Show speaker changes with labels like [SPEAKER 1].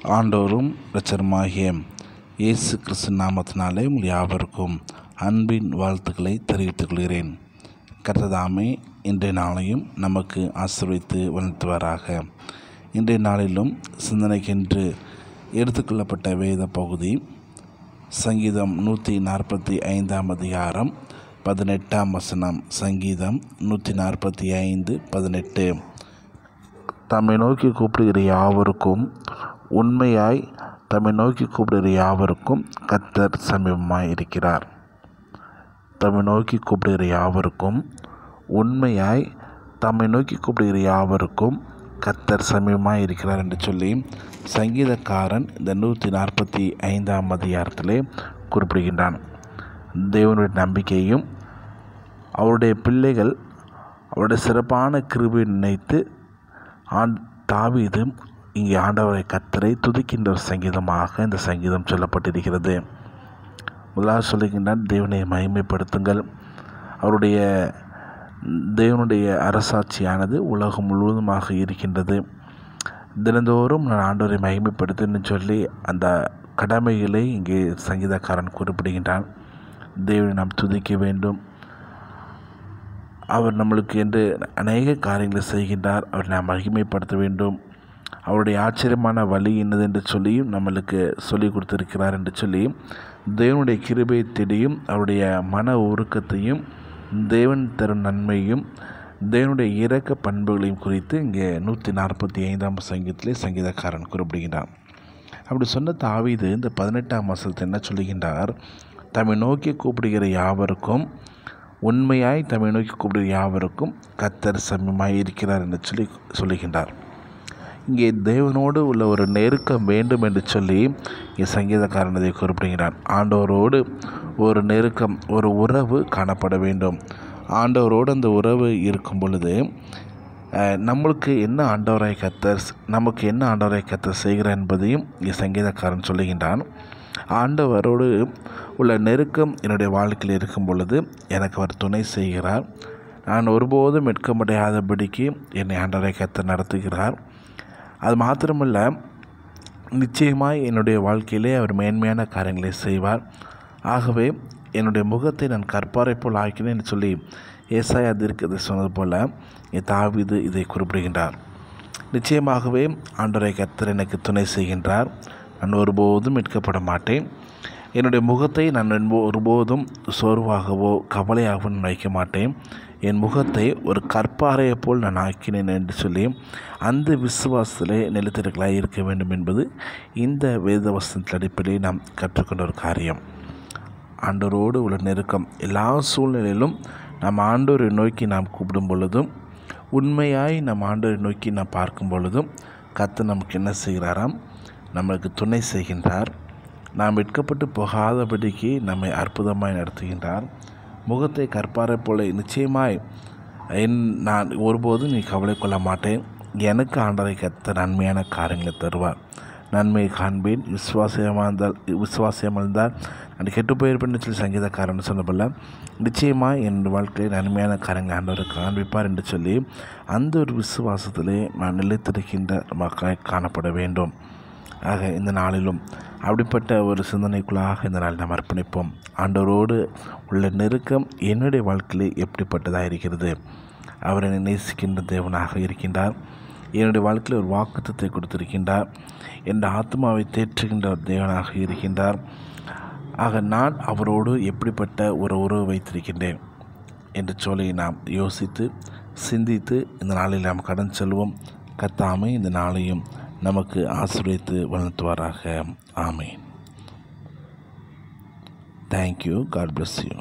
[SPEAKER 1] ஆண்டவரும் இரட்சகருமாகிய இயேசு கிறிஸ்து நாமத்தினாலே உங்கள் யாவருக்கும் அன்பின் வாழ்த்துக்களை தெரிவித்துக் கொள்கிறேன். கர்த்ததாமே இன்றைய நாளையும் நமக்கு ஆசீர்வதித்து வழிநடத்துவாராக. இன்றைய நாளிலும் சிந்தனைக்கென்று எடுத்துக்கொள்ளப்பட்ட வேத பகுதி சங்கீதம் 145 அதிகாரம் 18 வசனம். சங்கீதம் 145:18. தம்மை நோக்கி கூப்பிடுகிற யாவருக்கும் உண்மையாய் தம்மை நோக்கி கூப்பிடுகிற யாவருக்கும் கர்த்தர் சமீபமாய் இருக்கிறார். தம்மை நோக்கி கூப்பிடுகிற யாவருக்கும் உண்மையாய் தம்மை நோக்கி கூப்பிடுகிற யாவருக்கும் கர்த்தர் சமீபமாய் இருக்கிறார் என்று சொல்லி சங்கீதக்காரன் இந்த 145 அதிகாரத்திலே குறிப்பிடுகின்றான். தேவனுடைய நம்பிக்கையும் அவருடைய பிள்ளைகள் அவருடைய சிறப்பான கிருபையை நினைத்து தாவீது இங்கே ஆண்டவரை கர்த்தரை துதிக்கின்ற ஒரு சங்கீதமாக இந்த சங்கீதம் சொல்லப்பட்டிருக்கிறது. முதலாவது சொல்லுகின்றான், தேவனை மகிமைப்படுத்துங்கள். அவருடைய தேவனுடைய அரசாட்சியானது உலகம் முழுவதுமாக இருக்கின்றது. தினந்தோறும் நான் ஆண்டவரை மகிமைப்படுத்துன்னு சொல்லி அந்த கடமைகளை இங்கே சங்கீதக்காரன் குறிப்பிடுகின்றான். தேவனை நாம் துதிக்க வேண்டும். அவர் நம்மளுக்கு என்று அநேக காரியங்களை செய்கின்றார். அவரை நாம் மகிமைப்படுத்த வேண்டும். அவருடைய ஆச்சரியமான வழி என்னது என்று சொல்லியும் நம்மளுக்கு சொல்லிக் கொடுத்திருக்கிறார் என்று சொல்லி தேவனுடைய கிருபையை தேடியும் அவருடைய மன உருக்கத்தையும் தேவன் தரும் நன்மையும் தேவனுடைய இரக்க பண்புகளையும் குறித்து இங்கே 145 சங்கீதத்திலே சங்கீதக்காரன் குறிப்பிடுகின்றான். அப்படி சொன்ன தாவீது இந்த 18 வசனத்தில் என்ன சொல்லுகின்றார்? தம்மை நோக்கி கூப்பிடுகிற யாவருக்கும் உண்மையாய் தம்மை நோக்கி கூப்பிடுகிற யாவருக்கும் கர்த்தர் சமீபமாய் இருக்கிறார் என்று சொல்லுகின்றார். இங்கே தேவனோடு உள்ள ஒரு நெருக்கம் வேண்டும் என்று சொல்லி இங்கே சங்கீதக்காரன் இதை குறிப்பிடுகிறான். ஆண்டவரோடு ஒரு நெருக்கம், ஒரு உறவு காணப்பட வேண்டும். ஆண்டவரோடு அந்த உறவு இருக்கும் பொழுது நம்மளுக்கு என்ன ஆண்டவராய் கர்த்தர் நமக்கு என்ன ஆண்டவராய் கர்த்தர் செய்கிறார் என்பதையும் இங்கே சங்கீதக்காரன் சொல்லுகின்றான். ஆண்டவரோடு உள்ள நெருக்கம் என்னுடைய வாழ்க்கையில் இருக்கும் பொழுது எனக்கு அவர் துணை செய்கிறார். நான் ஒருபோதும் வெட்கமடையாதபடிக்கு என்னை ஆண்டவராய் கர்த்தர் நடத்துகிறார். அது மாத்திரமல்ல, நிச்சயமாய் என்னுடைய வாழ்க்கையிலே அவர் மேன்மையான காரியங்களை செய்வார். ஆகவே என்னுடைய முகத்தை நான் கற்பாரை போல் ஆக்கினேன் என்று சொல்லி ஏசாயா தீர்க்கதரிசி சொன்னது போல தாவீது இதை குறிப்பிடுகின்றார். நிச்சயமாகவே ஆண்டவராய் கர்த்தர் எனக்கு துணை செய்கின்றார். நான் ஒருபோதும் மீட்கப்பட மாட்டேன். என்னுடைய முகத்தை நான் ஒருபோதும் சோர்வாகவோ கவலையாகவோ வைக்க மாட்டேன். என் முகத்தை ஒரு கற்பாறையை போல் நான் ஆக்கினேன் என்று சொல்லி அந்த விசுவாசத்திலே நிலைத்திருக்கலாக இருக்க வேண்டும் என்பது இந்த வேதவசனத்தின் அடிப்படையில் நாம் கற்றுக்கொண்ட ஒரு காரியம். ஆண்டவரோடு உள்ள நெருக்கம் எல்லா சூழ்நிலையிலும் நாம் ஆண்டவரை நோக்கி நாம் கூப்பிடும் பொழுதும் உண்மையாய் நம் ஆண்டவரை நோக்கி நாம் பார்க்கும் பொழுதும் கர்த்தர் நமக்கு என்ன செய்கிறாராம்? நம்மளுக்கு துணை செய்கின்றார். நாம் வெட்கப்பட்டு போகாதபடிக்கு நம்மை அற்புதமாய் நடத்துகின்றார். முகத்தை கற்பாரை போல நிச்சயமாய் நான் ஒருபோதும் நீ கவலை கொள்ள மாட்டேன். எனக்கு ஆண்டவரை கர்த்தர் நன்மையான காரியங்களை தருவார். நன்மையை காண்பேன். விசுவாசமாக இருந்தால் நான் கெட்டு போயிருப்பேன்னு சொல்லி சங்கீதக்காரன் சொன்னபோல நிச்சயமாக என் வாழ்க்கையில் நன்மையான காரியங்களை ஆண்டவரை காண்பிப்பார் என்று சொல்லி அந்த ஒரு விசுவாசத்திலே நான் நிலைத்திருக்கின்ற மக்களாய் காணப்பட வேண்டும். ஆக இந்த நாளிலும் அப்படிப்பட்ட ஒரு சிந்தனைக்குள்ளாக இந்த நாள் நாம் அர்ப்பணிப்போம். ஆண்டவரோடு உள்ள நெருக்கம் என்னுடைய வாழ்க்கையிலே எப்படிப்பட்டதாக இருக்கிறது? அவர் என்னை நேசிக்கின்ற தேவனாக இருக்கின்றார். என்னுடைய வாழ்க்கையில் ஒரு வாக்குத்தத்தை கொடுத்திருக்கின்றார். என் ஆத்மாவை தேற்றுகின்ற ஒரு தேவனாக இருக்கின்றார். ஆக நான் அவரோடு எப்படிப்பட்ட ஒரு உறவு வைத்திருக்கின்றேன் என்று சொல்லி நாம் யோசித்து சிந்தித்து இந்த நாளில் நாம் கடந்து செல்வோம். கர்த்தாமே இந்த நாளையும் நமக்கு ஆசீர்வதித்து வழிநடத்துவாராக. ஆமென். Thank you. God bless you.